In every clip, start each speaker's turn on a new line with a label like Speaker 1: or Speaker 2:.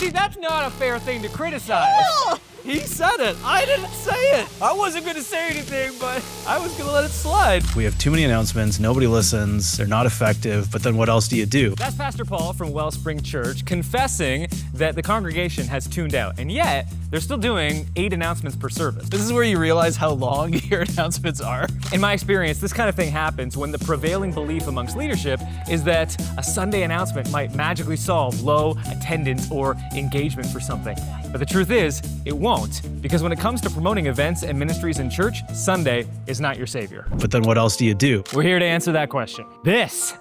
Speaker 1: see, that's not a fair thing to criticize.
Speaker 2: Oh, he said it. I didn't say it.
Speaker 1: I wasn't going to say anything, but I was going to let it slide.
Speaker 3: We have too many announcements. Nobody listens. They're not effective. But then what else do you do?
Speaker 1: That's Pastor Paul from Wellspring Church confessing that the congregation has tuned out, and yet they're still doing 8 announcements per service.
Speaker 2: This is where you realize how long your announcements are.
Speaker 1: In my experience, this kind of thing happens when the prevailing belief amongst leadership is that a Sunday announcement might magically solve low attendance or engagement for something. But the truth is, it won't, because when it comes to promoting events and ministries in church, Sunday is not your savior.
Speaker 3: But then what else do you do?
Speaker 1: We're here to answer that question. This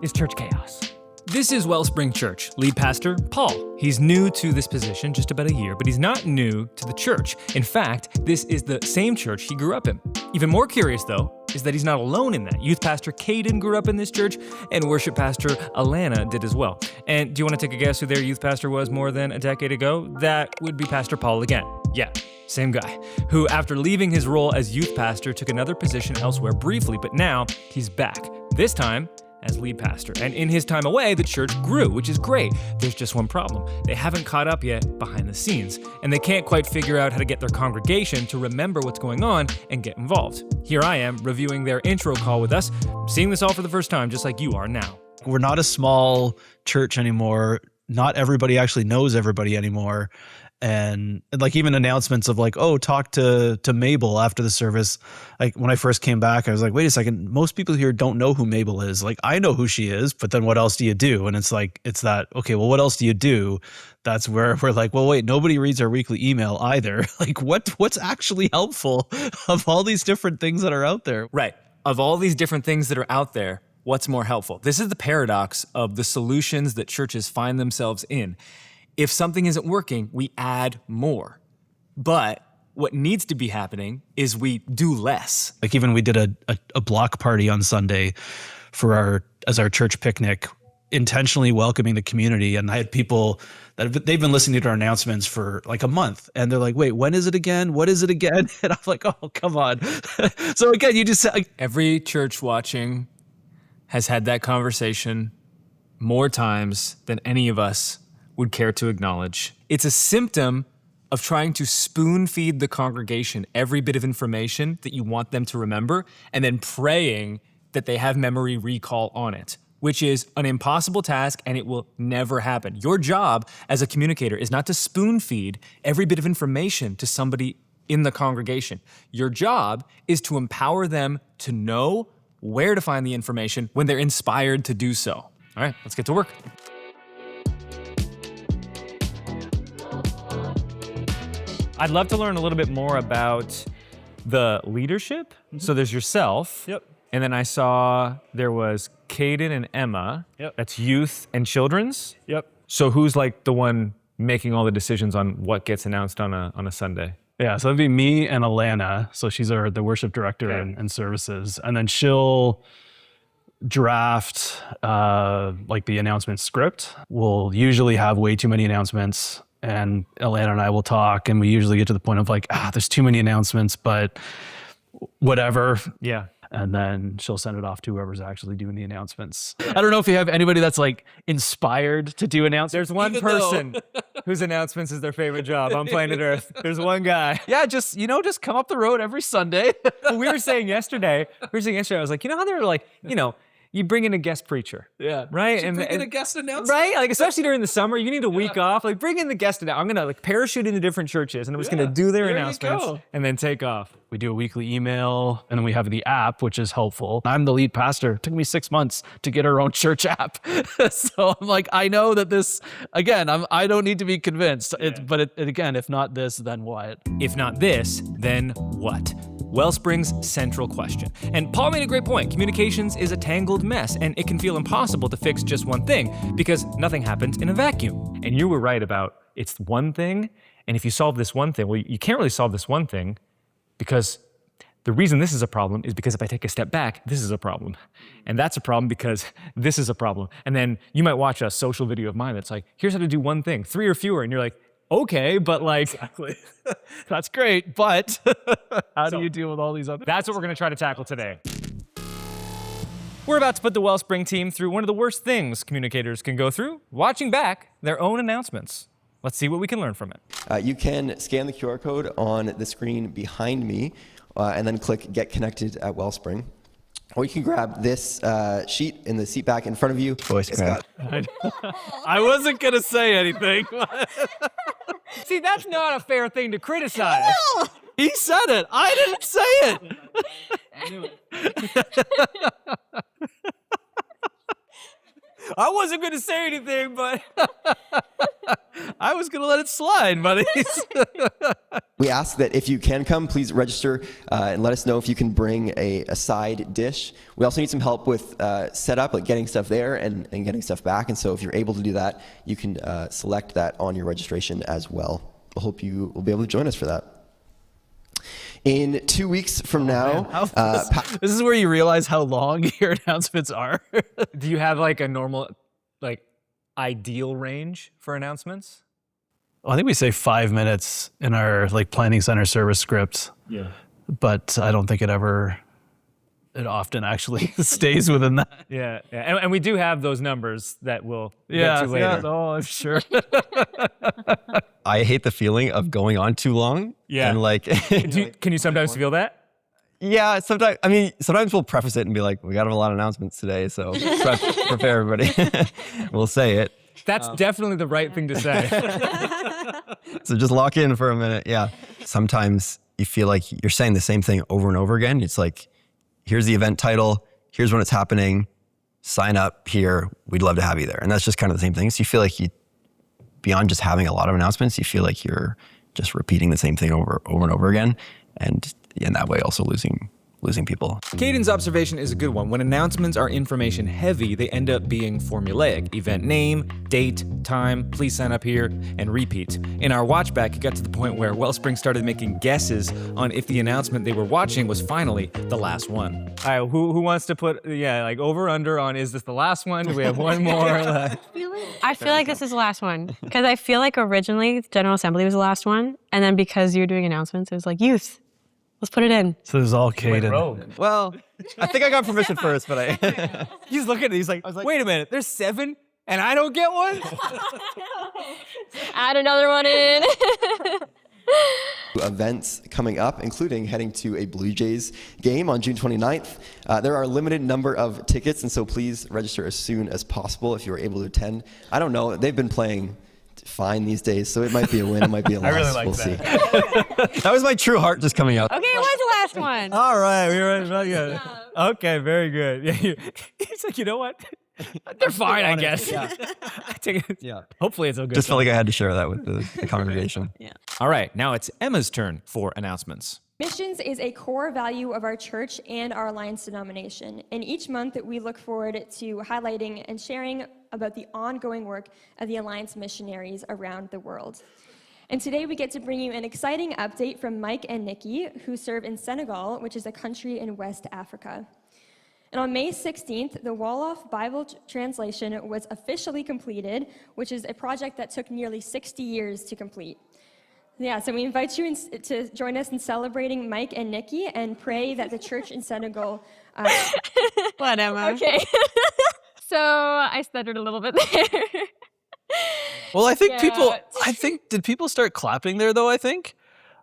Speaker 1: is Church Chaos. This is Wellspring Church, lead pastor Paul. He's new to this position, just about a year, but he's not new to the church. In fact, this is the same church he grew up in. Even more curious, though, is that he's not alone in that. Youth pastor Caden grew up in this church, and worship pastor Alana did as well. And do you want to take a guess who their youth pastor was more than a decade ago? That would be Pastor Paul again. Yeah, same guy, who after leaving his role as youth pastor took another position elsewhere briefly, but now he's back. This time, as lead pastor. And in his time away, the church grew, which is great. There's just one problem. They haven't caught up yet behind the scenes, and they can't quite figure out how to get their congregation to remember what's going on and get involved. Here I am, reviewing their intro call with us, seeing this all for the first time, just like you are now.
Speaker 3: We're not a small church anymore. Not everybody actually knows everybody anymore. And like even announcements of like, oh, talk to Mabel after the service. Like when I first came back, I was like, wait a second, most people here don't know who Mabel is. Like I know who she is, but then what else do you do? And it's like, it's that, okay, well, what else do you do? That's where we're like, well, wait, nobody reads our weekly email either. Like what's actually helpful of all these different things that are out there?
Speaker 1: Right. Of all these different things that are out there, what's more helpful? This is the paradox of the solutions that churches find themselves in. If something isn't working, we add more. But what needs to be happening is we do less.
Speaker 3: Like even we did a block party on Sunday for our church picnic, intentionally welcoming the community. And I had people that they've been listening to our announcements for like a month. And they're like, wait, when is it again? What is it again? And I'm like, oh, come on. So again, you just like
Speaker 1: every church watching has had that conversation more times than any of us would care to acknowledge. It's a symptom of trying to spoon feed the congregation every bit of information that you want them to remember, and then praying that they have memory recall on it, which is an impossible task and it will never happen. Your job as a communicator is not to spoon feed every bit of information to somebody in the congregation. Your job is to empower them to know where to find the information when they're inspired to do so. All right, let's get to work. I'd love to learn a little bit more about the leadership. Mm-hmm. So there's yourself.
Speaker 2: Yep.
Speaker 1: And then I saw there was Caden and Emma.
Speaker 2: Yep.
Speaker 1: That's youth and children's.
Speaker 2: Yep.
Speaker 1: So who's like the one making all the decisions on what gets announced on a Sunday?
Speaker 3: Yeah, so it'd be me and Alana. So she's the worship director and services. And then she'll draft like the announcement script. We'll usually have way too many announcements. And Alana and I will talk, and we usually get to the point of like, there's too many announcements, but whatever.
Speaker 1: Yeah.
Speaker 3: And then she'll send it off to whoever's actually doing the announcements. I don't know if you have anybody that's like inspired to do announcements.
Speaker 1: There's one person whose announcements is their favorite job on planet Earth. There's one guy.
Speaker 3: Yeah, just come up the road every Sunday.
Speaker 1: Well, we were saying yesterday, I was like, you know how they're like, you bring in a guest preacher.
Speaker 3: Yeah.
Speaker 1: Right?
Speaker 2: And bring in a guest announcement.
Speaker 1: Right? Like, especially during the summer, you need a week off. Like, bring in the guest announcement. I'm going to like parachute into different churches and I'm just going to do their announcements and then take off.
Speaker 3: We do a weekly email, and then we have the app, which is helpful. I'm the lead pastor. It took me 6 months to get our own church app. So I'm like, I know that this, again, I don't need to be convinced. But again, if not this, then what?
Speaker 1: If not this, then what? Wellspring's central question. And Paul made a great point. Communications is a tangled mess, and it can feel impossible to fix just one thing because nothing happens in a vacuum. And you were right about it's one thing, and if you solve this one thing, well, you can't really solve this one thing because the reason this is a problem is because if I take a step back, this is a problem. And that's a problem because this is a problem. And then you might watch a social video of mine that's like, here's how to do one thing, 3 or fewer, and you're like, okay, but like,
Speaker 3: exactly. That's great, but how do you deal with all these other?
Speaker 1: That's what we're going to try to tackle today. We're about to put the Wellspring team through one of the worst things communicators can go through, watching back their own announcements. Let's see what we can learn from it.
Speaker 4: You can scan the QR code on the screen behind me and then click Get Connected at Wellspring. Or you can grab this sheet in the seat back in front of you.
Speaker 3: Voice crack.
Speaker 2: I wasn't going to say anything.
Speaker 1: See, that's not a fair thing to criticize.
Speaker 2: He said it. I didn't say it.
Speaker 1: I knew it. I wasn't going to say anything, but
Speaker 2: I was going to let it slide, buddies.
Speaker 4: We ask that if you can come, please register and let us know if you can bring a side dish. We also need some help with setup, like getting stuff there and getting stuff back. And so if you're able to do that, you can select that on your registration as well. I hope you will be able to join us for that. In 2 weeks from now,
Speaker 2: this is where you realize how long your announcements are.
Speaker 1: do you have like a normal, like ideal range for announcements?
Speaker 3: Well, I think we say 5 minutes in our like planning center service script.
Speaker 1: Yeah.
Speaker 3: But I don't think it often actually stays within that.
Speaker 1: Yeah. And we do have those numbers that we'll get to later.
Speaker 3: Yeah, no, I'm sure.
Speaker 5: I hate the feeling of going on too long.
Speaker 1: Yeah.
Speaker 5: And like,
Speaker 1: Can you sometimes feel that?
Speaker 5: yeah, sometimes we'll preface it and be like, we got a lot of announcements today, so prepare everybody. We'll say it.
Speaker 1: That's definitely the right thing to say.
Speaker 5: So just lock in for a minute. Yeah. Sometimes you feel like you're saying the same thing over and over again. It's like, here's the event title. Here's when it's happening. Sign up here. We'd love to have you there. And that's just kind of the same thing. So you feel like beyond just having a lot of announcements, you feel like you're just repeating the same thing over and over again. And in that way, also losing people.
Speaker 1: Caden's observation is a good one. When announcements are information heavy, they end up being formulaic. Event name, date, time, please sign up here, and repeat. In our watchback, it got to the point where Wellspring started making guesses on if the announcement they were watching was finally the last one. All right, who wants to put, like over under on, is this the last one? Do we have one more?
Speaker 6: I feel like this is the last one. Because I feel like originally General Assembly was the last one. And then because you're doing announcements, it was like youth. Let's put it in.
Speaker 3: So there's all Caden.
Speaker 5: Well, I think I got permission first, but
Speaker 1: He's looking at it, he's like, wait a minute, there's 7 and I don't get one?
Speaker 6: Add another one in.
Speaker 4: Events coming up, including heading to a Blue Jays game on June 29th. There are a limited number of tickets, and so please register as soon as possible if you're able to attend. I don't know, they've been playing fine these days, so it might be a win, it might be a loss.
Speaker 1: I really like
Speaker 4: we'll
Speaker 1: that.
Speaker 4: see.
Speaker 5: that was my true heart just coming out.
Speaker 6: Okay, it was the last one.
Speaker 1: All right, we were very good. Okay, very good. Yeah, he's like, you know what? They're fine, I guess.
Speaker 5: Yeah.
Speaker 1: I take it.
Speaker 5: Yeah.
Speaker 1: Hopefully it's okay.
Speaker 5: Just felt like I had to share that with the congregation.
Speaker 6: Yeah.
Speaker 1: All right, now it's Emma's turn for announcements.
Speaker 7: Missions is a core value of our church and our Alliance denomination. And each month we look forward to highlighting and sharing about the ongoing work of the Alliance missionaries around the world. And today we get to bring you an exciting update from Mike and Nikki, who serve in Senegal, which is a country in West Africa. And on May 16th, the Wolof Bible translation was officially completed, which is a project that took nearly 60 years to complete. Yeah, so we invite you to join us in celebrating Mike and Nikki and pray that the church in Senegal...
Speaker 6: What, Emma?
Speaker 7: Okay.
Speaker 6: So I stuttered a little bit there.
Speaker 2: Well, I think
Speaker 6: Yeah.
Speaker 2: did people start clapping there though, I think?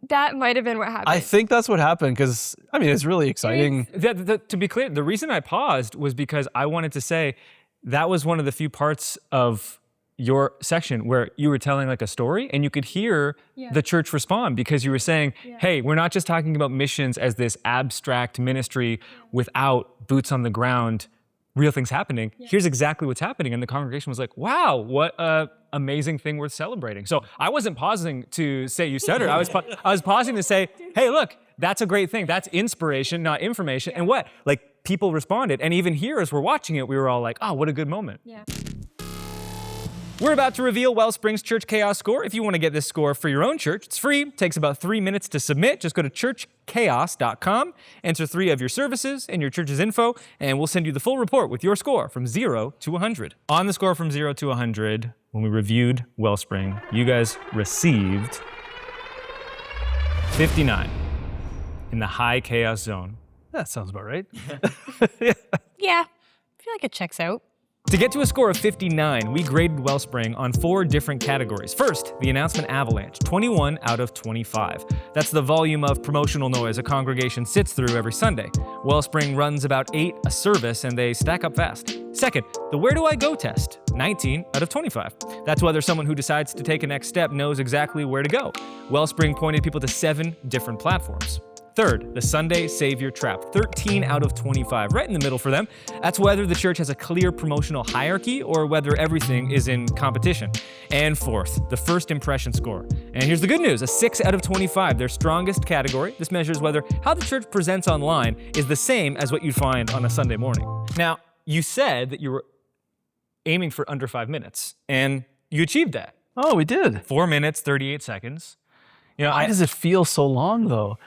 Speaker 6: That might have been what happened.
Speaker 2: I think that's what happened because, I mean, it's really exciting.
Speaker 1: To be clear, the reason I paused was because I wanted to say that was one of the few parts of your section where you were telling like a story and you could hear the church respond because you were saying, hey, we're not just talking about missions as this abstract ministry without boots on the ground, real things happening. Here's exactly what's happening. And the congregation was like, wow, what a amazing thing worth celebrating. So I wasn't pausing to say you stuttered. I was pausing to say, hey, look, that's a great thing. That's inspiration, not information. And what? Like people responded. And even here as we're watching it, we were all like, oh, what a good moment.
Speaker 7: Yeah.
Speaker 1: We're about to reveal Wellspring's Church Chaos score. If you want to get this score for your own church, it's free. It takes about 3 minutes to submit. Just go to churchchaos.com, enter 3 of your services and your church's info, and we'll send you the full report with your score from 0 to 100. On the score from 0 to 100, when we reviewed Wellspring, you guys received 59 in the high chaos zone.
Speaker 2: That sounds about right.
Speaker 6: Yeah. feel like it checks out.
Speaker 1: To get to a score of 59, we graded Wellspring on 4 different categories. First, the announcement avalanche, 21 out of 25. That's the volume of promotional noise a congregation sits through every Sunday. Wellspring runs about 8 a service, and they stack up fast. Second, the where do I go test, 19 out of 25. That's whether someone who decides to take a next step knows exactly where to go. Wellspring pointed people to 7 different platforms. Third, the Sunday Savior Trap, 13 out of 25, right in the middle for them. That's whether the church has a clear promotional hierarchy or whether everything is in competition. And fourth, the first impression score. And here's the good news, a 6 out of 25, their strongest category. This measures whether how the church presents online is the same as what you'd find on a Sunday morning. Now, you said that you were aiming for under 5 minutes, and you achieved that.
Speaker 2: Oh, we did.
Speaker 1: 4 minutes, 38 seconds. You know,
Speaker 2: Why does it feel so long though?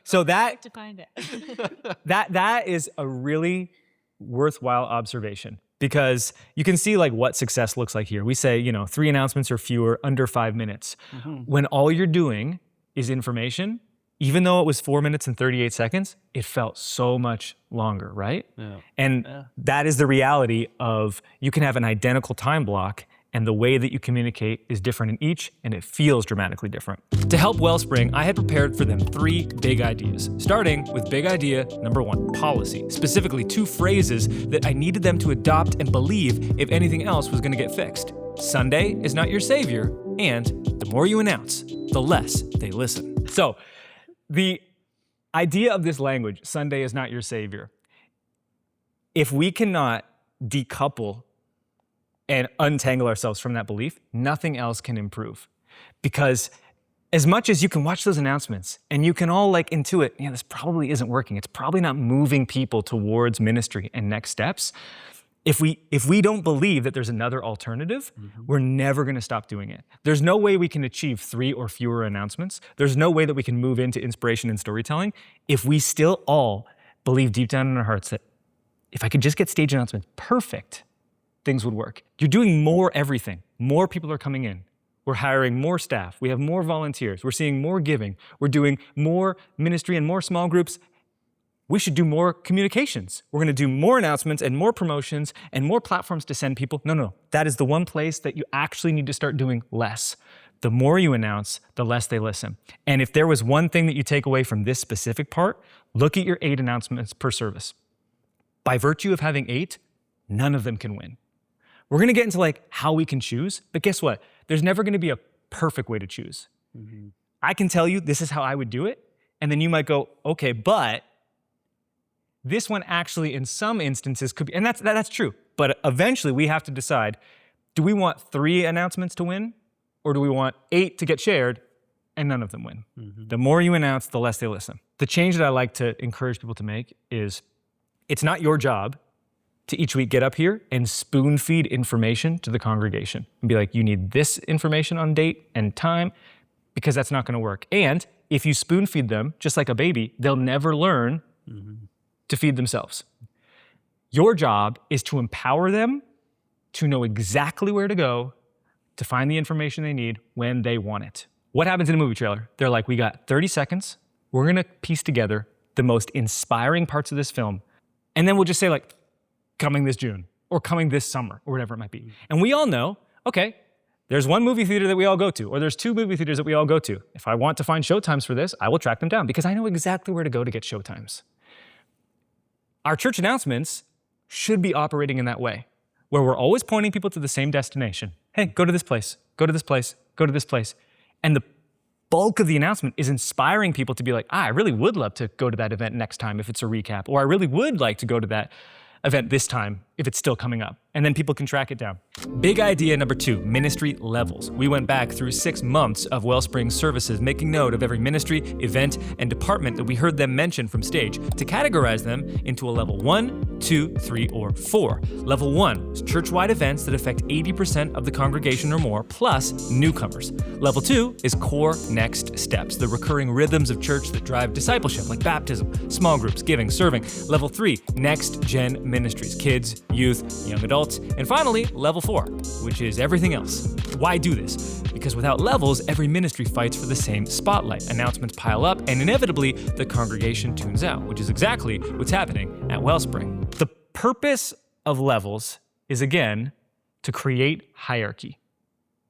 Speaker 1: So that
Speaker 6: To find it.
Speaker 1: that is a really worthwhile observation, because you can see like what success looks like here. We say, 3 announcements or fewer under 5 minutes. When all you're doing is information, even though it was 4 minutes and 38 seconds, it felt so much longer, right?
Speaker 2: Yeah.
Speaker 1: And that is the reality of you can have an identical time block and the way that you communicate is different in each, and it feels dramatically different. To help Wellspring, I had prepared for them 3 big ideas, starting with big idea number 1, policy, specifically 2 phrases that I needed them to adopt and believe if anything else was gonna get fixed. Sunday is not your savior, and the more you announce, the less they listen. So, the idea of this language, Sunday is not your savior, if we cannot decouple and untangle ourselves from that belief, nothing else can improve. Because as much as you can watch those announcements and you can all like intuit, this probably isn't working. It's probably not moving people towards ministry and next steps. If we don't believe that there's another alternative, we're never gonna stop doing it. There's no way we can achieve 3 or fewer announcements. There's no way that we can move into inspiration and storytelling if we still all believe deep down in our hearts that if I could just get stage announcements perfect, things would work. You're doing more everything. More people are coming in. We're hiring more staff. We have more volunteers. We're seeing more giving. We're doing more ministry and more small groups. We should do more communications. We're going to do more announcements and more promotions and more platforms to send people. No. That is the one place that you actually need to start doing less. The more you announce, the less they listen. And if there was one thing that you take away from this specific part, look at your 8 announcements per service. By virtue of having 8, none of them can win. We're gonna get into like how we can choose, but guess what? There's never gonna be a perfect way to choose. I can tell you this is how I would do it, and then you might go, okay, but this one actually in some instances could be, and that's true, but eventually we have to decide, do we want 3 announcements to win, or do we want 8 to get shared and none of them win? The more you announce, the less they listen. The change that I like to encourage people to make is, it's not your job to each week get up here and spoon feed information to the congregation and be like, you need this information on date and time, because that's not gonna work. And if you spoon feed them, just like a baby, they'll never learn to feed themselves. Your job is to empower them to know exactly where to go to find the information they need when they want it. What happens in a movie trailer? They're like, we got 30 seconds. We're gonna piece together the most inspiring parts of this film. And then we'll just say like, coming this June, or coming this summer, or whatever it might be. And we all know, okay, there's one movie theater that we all go to, or there's 2 movie theaters that we all go to. If I want to find showtimes for this, I will track them down because I know exactly where to go to get showtimes. Our church announcements should be operating in that way, where we're always pointing people to the same destination. Hey, go to this place, go to this place, go to this place. And the bulk of the announcement is inspiring people to be like, I really would love to go to that event next time if it's a recap, or I really would like to go to that event this time if it's still coming up. And then people can track it down. Big idea number 2, ministry levels. We went back through 6 months of Wellspring services, making note of every ministry, event, and department that we heard them mention from stage to categorize them into a level 1, 2, 3, or 4. Level 1 is church-wide events that affect 80% of the congregation or more, plus newcomers. Level 2 is core next steps, the recurring rhythms of church that drive discipleship, like baptism, small groups, giving, serving. Level 3, next-gen ministries, kids, youth, young adults. And finally, level 4, which is everything else. Why do this? Because without levels, every ministry fights for the same spotlight. Announcements pile up, and inevitably, the congregation tunes out, which is exactly what's happening at Wellspring. The purpose of levels is, again, to create hierarchy.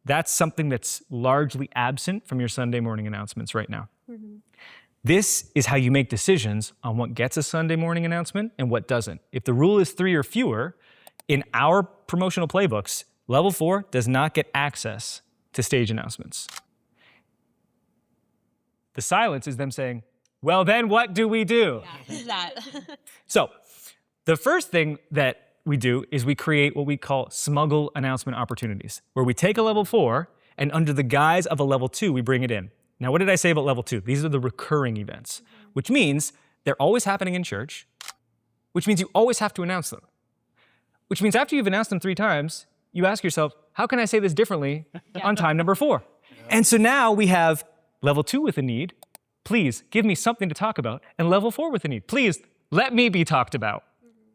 Speaker 1: That's something that's largely absent from your Sunday morning announcements right now. This is how you make decisions on what gets a Sunday morning announcement and what doesn't. If the rule is 3 or fewer, in our promotional playbooks, level 4 does not get access to stage announcements. The silence is them saying, well, then what do we do? So the first thing that we do is we create what we call smuggle announcement opportunities, where we take a level 4 and under the guise of a level 2, we bring it in. Now, what did I say about level 2? These are the recurring events, which means they're always happening in church, which means you always have to announce them, which means after you've announced them 3 times, you ask yourself, how can I say this differently on time number 4? And so now we have level 2 with a need, please give me something to talk about, and level 4 with a need, please let me be talked about.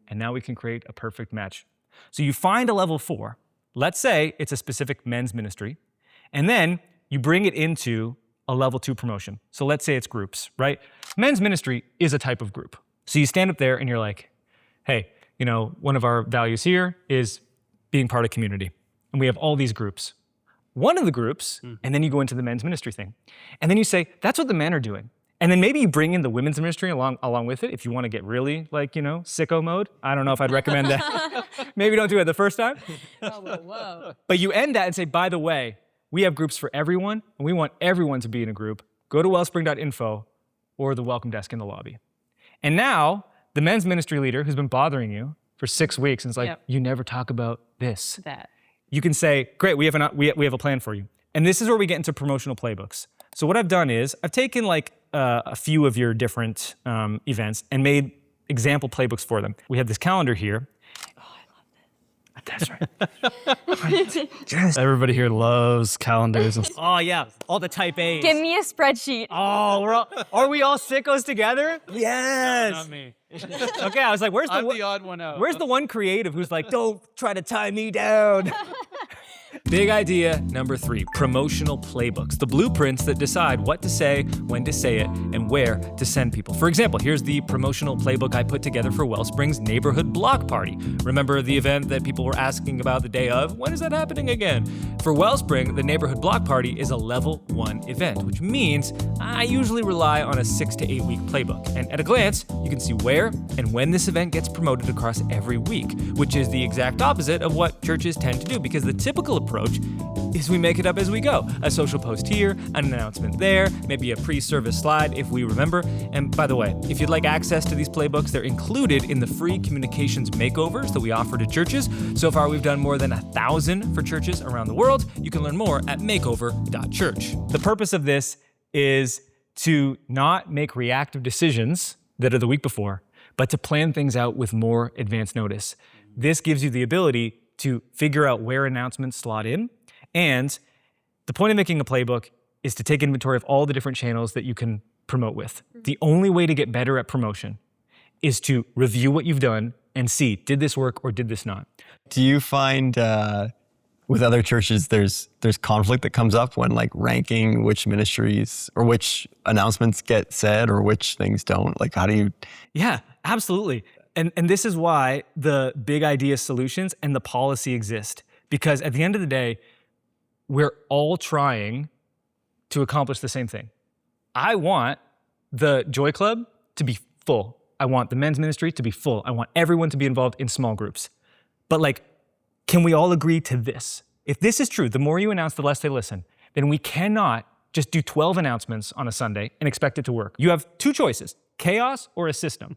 Speaker 1: And now we can create a perfect match. So you find a level 4, let's say it's a specific men's ministry, and then you bring it into a level 2 promotion. So let's say it's groups, right? Men's ministry is a type of group. So you stand up there and you're like, hey, you know, one of our values here is being part of community. And we have all these groups. One of the groups, and then you go into the men's ministry thing. And then you say, that's what the men are doing. And then maybe you bring in the women's ministry along with it if you want to get really, like, you know, sicko mode. I don't know if I'd recommend that. Maybe don't do it the first time.
Speaker 6: Whoa.
Speaker 1: But you end that and say, by the way, we have groups for everyone, and we want everyone to be in a group. Go to wellspring.info or the welcome desk in the lobby. And now, the men's ministry leader who's been bothering you for 6 weeks and is like, you never talk about this. You can say, great, we have a plan for you. And this is where we get into promotional playbooks. So what I've done is I've taken like a few of your different events and made example playbooks for them. We have this calendar here.
Speaker 6: Oh, I love
Speaker 1: That's right.
Speaker 2: Yes. Everybody here loves calendars.
Speaker 1: Oh yeah, all the type A's.
Speaker 6: Give me a spreadsheet.
Speaker 1: Oh, are we all sickos together? Yes.
Speaker 2: Not me.
Speaker 1: Okay, I was like, where's
Speaker 2: I'm the odd one out.
Speaker 1: Where's the one creative who's like, don't try to tie me down? Big idea number 3, promotional playbooks, the blueprints that decide what to say, when to say it, and where to send people. For example, here's the promotional playbook I put together for Wellspring's neighborhood block party. Remember the event that people were asking about the day of? When is that happening again? For Wellspring, the neighborhood block party is a level 1 event, which means I usually rely on a 6 to 8 week playbook. And at a glance, you can see where and when this event gets promoted across every week, which is the exact opposite of what churches tend to do, because the typical approach is we make it up as we go. A social post here, an announcement there, maybe a pre-service slide if we remember. And by the way, if you'd like access to these playbooks, they're included in the free Communications Makeovers that we offer to churches. So far, we've done more than 1,000 for churches around the world. You can learn more at makeover.church. The purpose of this is to not make reactive decisions that are the week before, but to plan things out with more advance notice. This gives you the ability to figure out where announcements slot in. And the point of making a playbook is to take inventory of all the different channels that you can promote with. The only way to get better at promotion is to review what you've done and see, did this work or did this not?
Speaker 5: Do you find with other churches there's conflict that comes up when like ranking which ministries or which announcements get said or which things don't? Like how do you?
Speaker 1: Yeah, absolutely. And this is why the big idea solutions and the policy exist. Because at the end of the day, we're all trying to accomplish the same thing. I want the Joy Club to be full. I want the men's ministry to be full. I want everyone to be involved in small groups. But like, can we all agree to this? If this is true, the more you announce, the less they listen, then we cannot just do 12 announcements on a Sunday and expect it to work. You have 2 choices, chaos or a system.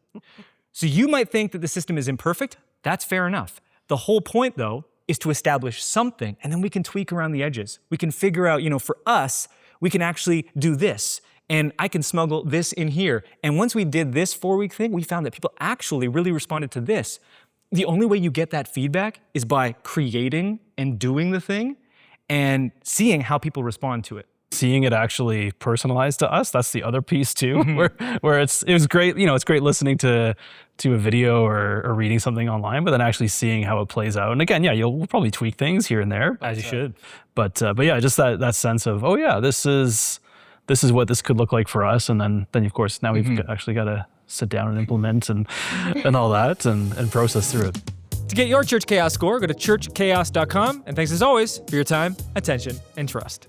Speaker 1: So you might think that the system is imperfect. That's fair enough. The whole point, though, is to establish something, and then we can tweak around the edges. We can figure out, for us, we can actually do this, and I can smuggle this in here. And once we did this 4-week thing, we found that people actually really responded to this. The only way you get that feedback is by creating and doing the thing and seeing how people respond to it.
Speaker 2: Seeing it actually personalized to us, that's the other piece too, where it was great, it's great listening to a video or reading something online, but then actually seeing how it plays out. And again, you'll probably tweak things here and there.
Speaker 1: As you should.
Speaker 2: But yeah, just that sense of, this is what this could look like for us. And then of course, now we've actually got to sit down and implement and all that and process through it.
Speaker 1: To get your Church Chaos score, go to churchchaos.com. And thanks as always for your time, attention, and trust.